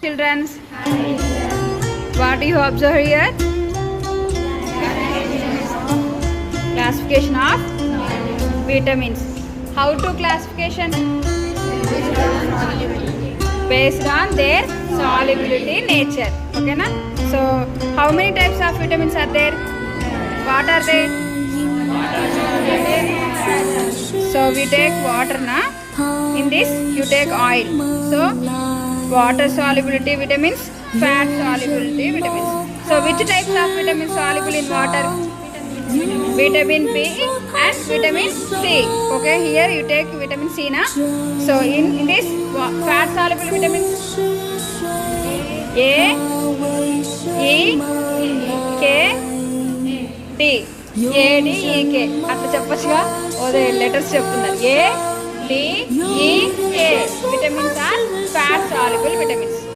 Children, what do you observe here? Classification of vitamins. How to classification? Based on their solubility nature. Okay na? So how many types of vitamins are there? What are they? So we take water na. In this you take oil. So water solubility vitamins, fat solubility vitamins. So which types of vitamins soluble in water? Vitamin B and vitamin C. Okay, here you take vitamin C na. So in this fat soluble vitamins A, E, K, D. A, D, E, K. అట్లా చెప్పచ్చుగా ఓదే letters చెప్తున్నారు. A, D, E, K. Vitamins are fat soluble vitamins.